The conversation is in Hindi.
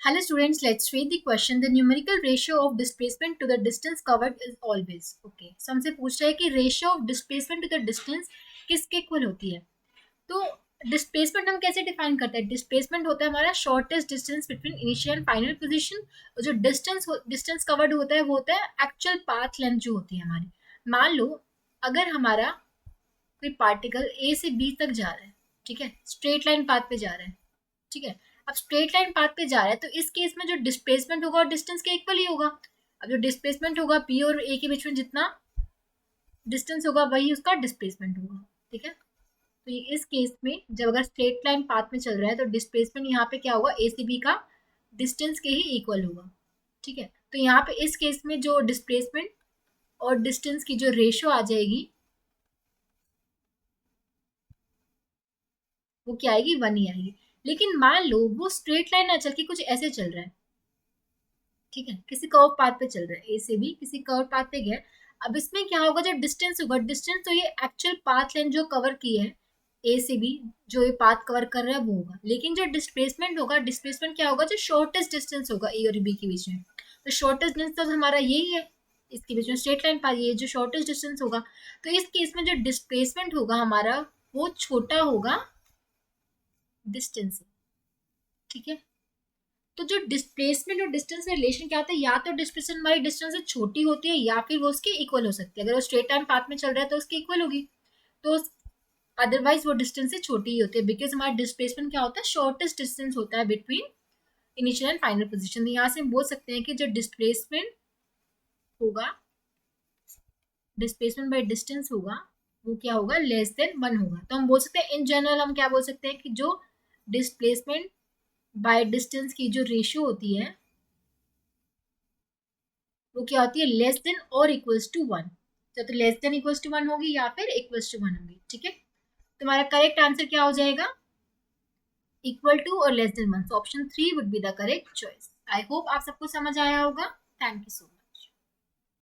Hello students, let's read the question. The numerical ratio of displacement to the distance covered is always okay. So हमसे पूछ रहा है कि ratio of displacement to the distance किसके इक्वल होती है. तो डिस्प्लेसमेंट हम कैसे डिफाइन करते हैं. डिस्प्लेसमेंट होता है हमारा shortest distance between initial and final position. और जो डिस्टेंस कवर्ड होता है वो होता है एक्चुअल पाथ लेंथ जो होती है हमारी. मान लो अगर हमारा कोई पार्टिकल ए से बी तक जा रहा है, ठीक है, स्ट्रेट लाइन पाथ पे जा रहा है, ठीक है. अब स्ट्रेट लाइन पाथ पे जा रहा है तो इस केस में जो डिस्प्लेसमेंट होगा और डिस्टेंस के इक्वल ही होगा. अब जो डिस्प्लेसमेंट होगा पी और ए के बीच में जितना डिस्टेंस होगा वही उसका डिस्प्लेसमेंट होगा. ठीक है. तो ये इस केस में जब अगर स्ट्रेट लाइन पाथ में चल रहा है तो डिस्प्लेसमेंट यहाँ पे क्या होगा, ए से बी का डिस्टेंस के ही इक्वल होगा. ठीक है. तो यहाँ पे इस केस में जो डिस्प्लेसमेंट और डिस्टेंस की जो रेशियो आ जाएगी वो क्या आएगी, 1 ही आएगी. लेकिन मान लो वो स्ट्रेट लाइन ना चल के कुछ ऐसे चल रहा है, ठीक है, किसी कर्व पाथ पे चल रहा है, ए से बी किसी कर्व पाथ पे गया. अब इसमें क्या होगा, जो डिस्टेंस होगा, डिस्टेंस तो ये एक्चुअल पाथ लेंथ जो कवर की है ए से बी, जो ये पाथ कवर कर रहा है वो होगा. लेकिन जो डिस्प्लेसमेंट होगा, डिस्प्लेसमेंट क्या होगा, जो शॉर्टेस्ट डिस्टेंस होगा ए और बी के बीच में. तो शॉर्टेस्ट डिस्टेंस तो हमारा यही है, इसके बीच में स्ट्रेट लाइन पाथ, ये जो शॉर्टेस्ट डिस्टेंस होगा. तो इस केस में जो डिस्प्लेसमेंट होगा हमारा वो छोटा होगा डिस्टेंस से. ठीक है. तो जो डिस्प्लेसमेंट और डिस्टेंस में रिलेशन क्या होता है, या तो डिस्प्लेसमेंट हमारी डिस्टेंस से छोटी होती है या फिर वो उसके इक्वल हो सकती है. अगर वो स्ट्रेट लाइन पाथ में चल रहा है तो उसकी इक्वल होगी, तो अदरवाइज वो डिस्टेंस से छोटी ही होती है, बिकॉज हमारा डिस्प्लेसमेंट क्या होता है, शॉर्टेस्ट डिस्टेंस होता है between initial and final position. यहाँ से हम बोल सकते हैं कि जो डिस्प्लेसमेंट होगा, डिस्प्लेसमेंट बाय डिस्टेंस होगा, वो क्या होगा, लेस देन 1 होगा. तो हम बोल सकते हैं इन जनरल हम क्या बोल सकते हैं कि जो डिस्प्लेसमेंट बाय डिस्टेंस की जो रेशियो होती है वो क्या होती है, लेस देन और इक्वल्स टू 1. तो लेस देन इक्वल्स टू 1 होगी या फिर इक्वल्स टू 1 होगी. ठीक है. तुम्हारा करेक्ट आंसर क्या हो जाएगा, इक्वल टू और less than 1. So option 3 would be the correct choice. I hope आप सबको समझ आया होगा. Thank you so much.